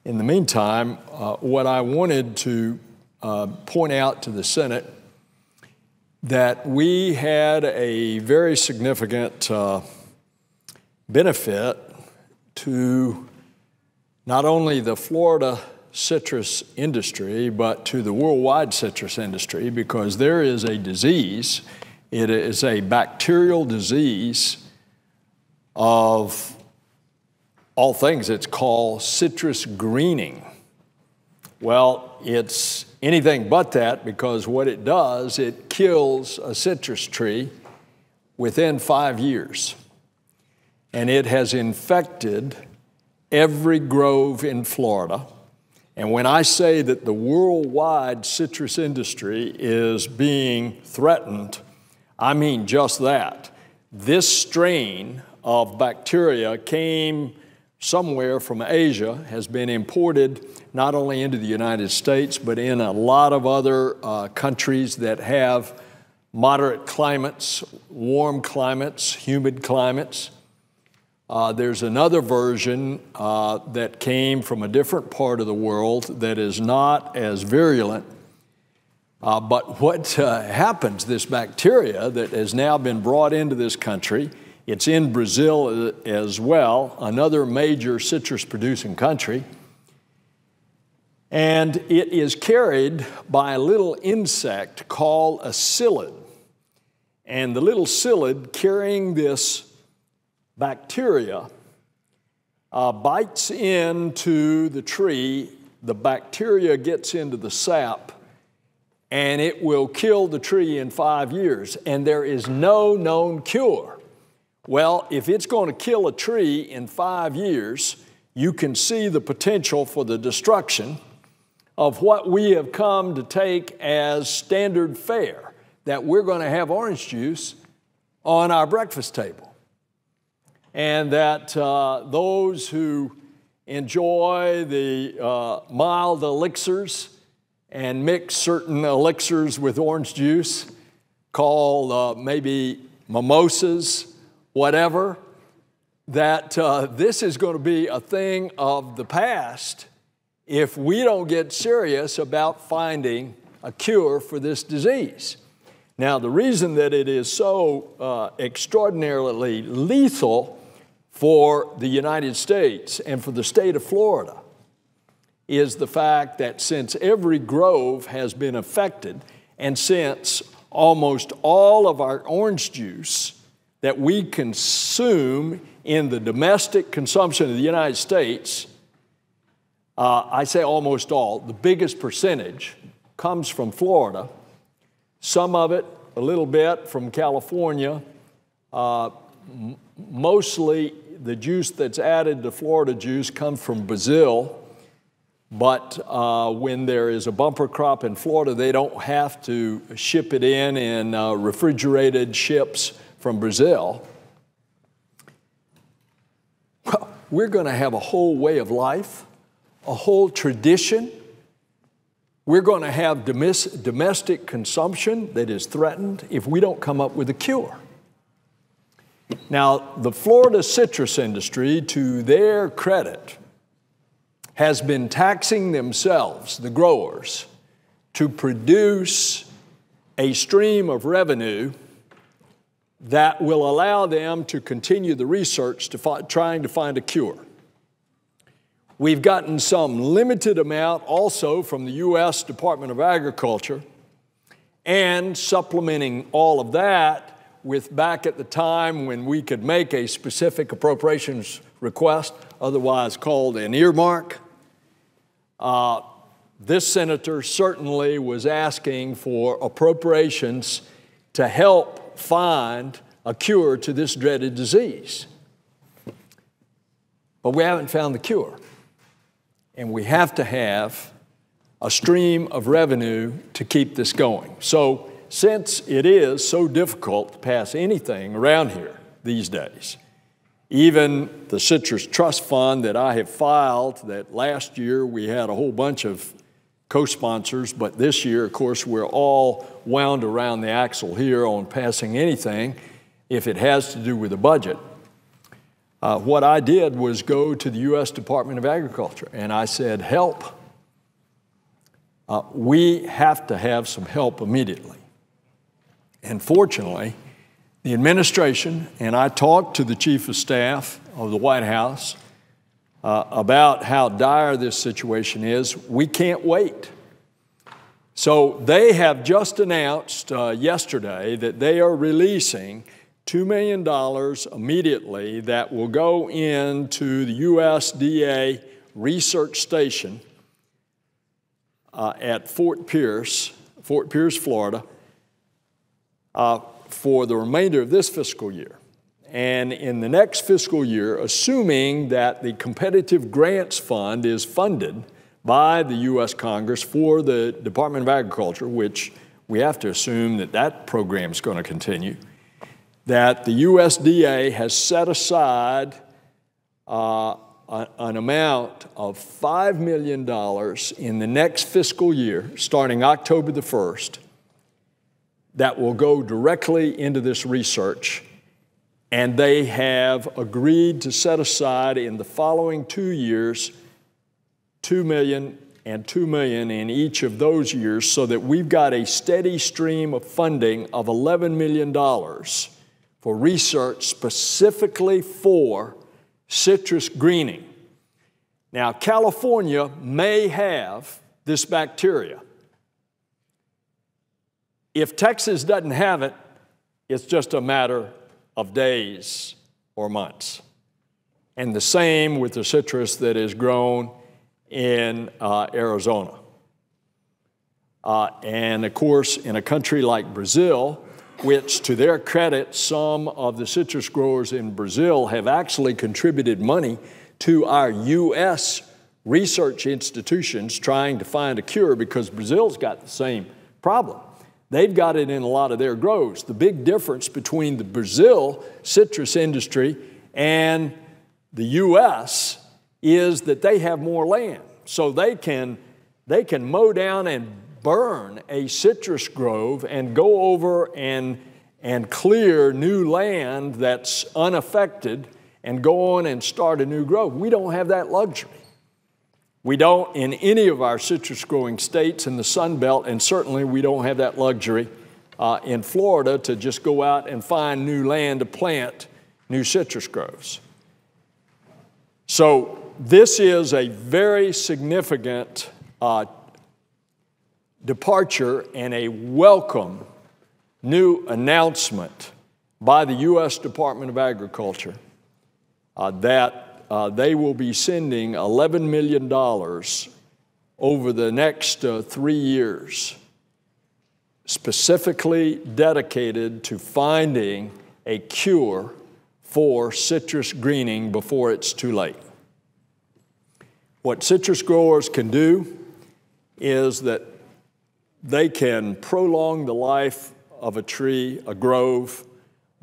In the meantime, what I wanted to point out to the Senate that we had a very significant benefit to not only the Florida citrus industry, but to the worldwide citrus industry, because there is a disease. It is a bacterial disease of all things. It's called citrus greening. Well, it's anything but that, because what it does, it kills a citrus tree within 5 years. And it has infected every grove in Florida. And when I say that the worldwide citrus industry is being threatened, I mean just that. This strain of bacteria came somewhere from Asia, has been imported not only into the United States, but in a lot of other countries that have moderate climates, warm climates, humid climates. There's another version that came from a different part of the world that is not as virulent. But what happens, this bacteria that has now been brought into this country, it's in Brazil as well, another major citrus producing country, and it is carried by a little insect called a psyllid. And the little psyllid carrying this bacteria bites into the tree. The bacteria gets into the sap, and it will kill the tree in 5 years, and there is no known cure. Well, if it's going to kill a tree in 5 years, you can see the potential for the destruction of what we have come to take as standard fare, that we're going to have orange juice on our breakfast table. And that those who enjoy the mild elixirs and mix certain elixirs with orange juice, called maybe mimosas, whatever, that this is going to be a thing of the past if we don't get serious about finding a cure for this disease. Now, the reason that it is so extraordinarily lethal for the United States and for the state of Florida is the fact that since every grove has been affected, and since almost all of our orange juice that we consume in the domestic consumption of the United States, I say almost all, the biggest percentage comes from Florida, some of it, a little bit, from California. Mostly the juice that's added to Florida juice comes from Brazil, but when there is a bumper crop in Florida, they don't have to ship it in refrigerated ships from Brazil. Well, we're going to have a whole way of life, a whole tradition. We're going to have domestic consumption that is threatened if we don't come up with a cure. Now, the Florida citrus industry, to their credit, has been taxing themselves, the growers, to produce a stream of revenue that will allow them to continue the research to trying to find a cure. We've gotten some limited amount also from the U.S. Department of Agriculture, and supplementing all of that with back at the time when we could make a specific appropriations request, otherwise called an earmark. This senator certainly was asking for appropriations to help find a cure to this dreaded disease. But we haven't found the cure. And we have to have a stream of revenue to keep this going. So since it is so difficult to pass anything around here these days, even the Citrus Trust Fund that I have filed, that last year we had a whole bunch of co-sponsors, but this year, of course, we're all wound around the axle here on passing anything if it has to do with the budget. what I did was go to the U.S. Department of Agriculture, and I said, help. We have to have some help immediately. And fortunately, the administration, and I talked to the Chief of Staff of the White House about how dire this situation is. We can't wait. So they have just announced yesterday that they are releasing $2 million immediately that will go into the USDA research station at Fort Pierce, Florida, for the remainder of this fiscal year. And in the next fiscal year, assuming that the Competitive Grants Fund is funded by the U.S. Congress for the Department of Agriculture, which we have to assume that that program is going to continue, that the USDA has set aside an amount of $5 million in the next fiscal year, starting October the 1st, that will go directly into this research. And they have agreed to set aside in the following 2 years $2 million and $2 million in each of those years, so that we've got a steady stream of funding of $11 million for research specifically for citrus greening. Now, California may have this bacteria. If Texas doesn't have it, it's just a matter of days or months. And the same with the citrus that is grown in Arizona. And of course, in a country like Brazil, which to their credit, some of the citrus growers in Brazil have actually contributed money to our U.S. research institutions trying to find a cure, because Brazil's got the same problem. They've got it in a lot of their groves. The big difference between the Brazil citrus industry and the U.S. is that they have more land. So they can mow down and burn a citrus grove and go over and clear new land that's unaffected and go on and start a new grove. We don't have that luxury. We don't in any of our citrus growing states in the Sun Belt, and certainly we don't have that luxury in Florida to just go out and find new land to plant new citrus groves. So this is a very significant departure and a welcome new announcement by the U.S. Department of Agriculture that they will be sending $11 million over the next 3 years, specifically dedicated to finding a cure for citrus greening before it's too late. What citrus growers can do is that they can prolong the life of a tree, a grove,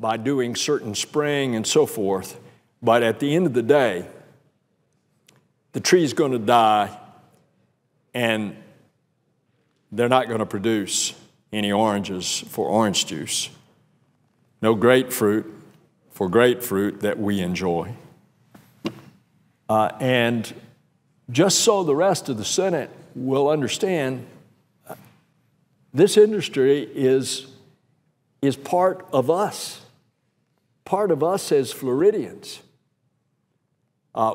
by doing certain spraying and so forth. But at the end of the day, the tree is going to die and they're not going to produce any oranges for orange juice. No grapefruit for grapefruit that we enjoy. And just so the rest of the Senate will understand, this industry is part of us as Floridians.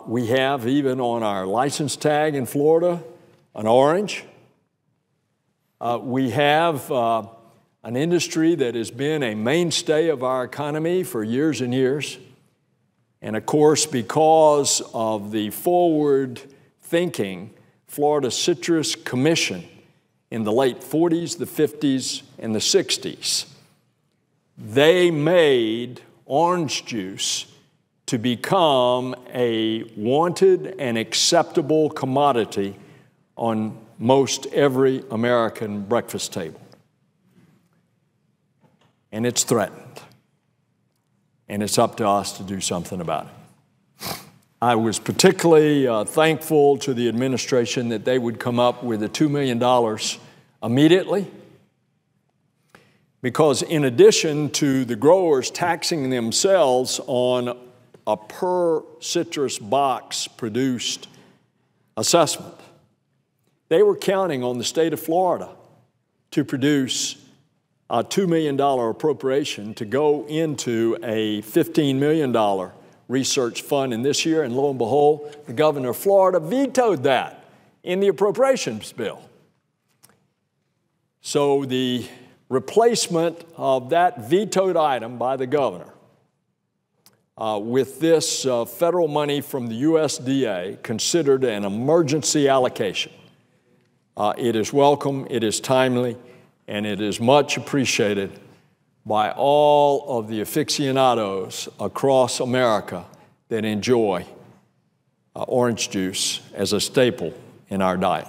We have, even on our license tag in Florida, an orange. We have an industry that has been a mainstay of our economy for years and years. And of course, because of the forward-thinking Florida Citrus Commission in the late 40s, the 50s, and the 60s, they made orange juice to become a wanted and acceptable commodity on most every American breakfast table. And it's threatened. And it's up to us to do something about it. I was particularly thankful to the administration that they would come up with the $2 million immediately, because in addition to the growers taxing themselves on a per citrus box produced assessment. They were counting on the state of Florida to produce a $2 million appropriation to go into a $15 million research fund in this year, and lo and behold, the governor of Florida vetoed that in the appropriations bill. So the replacement of that vetoed item by the governor with this federal money from the USDA, considered an emergency allocation. It is welcome, it is timely, and it is much appreciated by all of the aficionados across America that enjoy orange juice as a staple in our diet.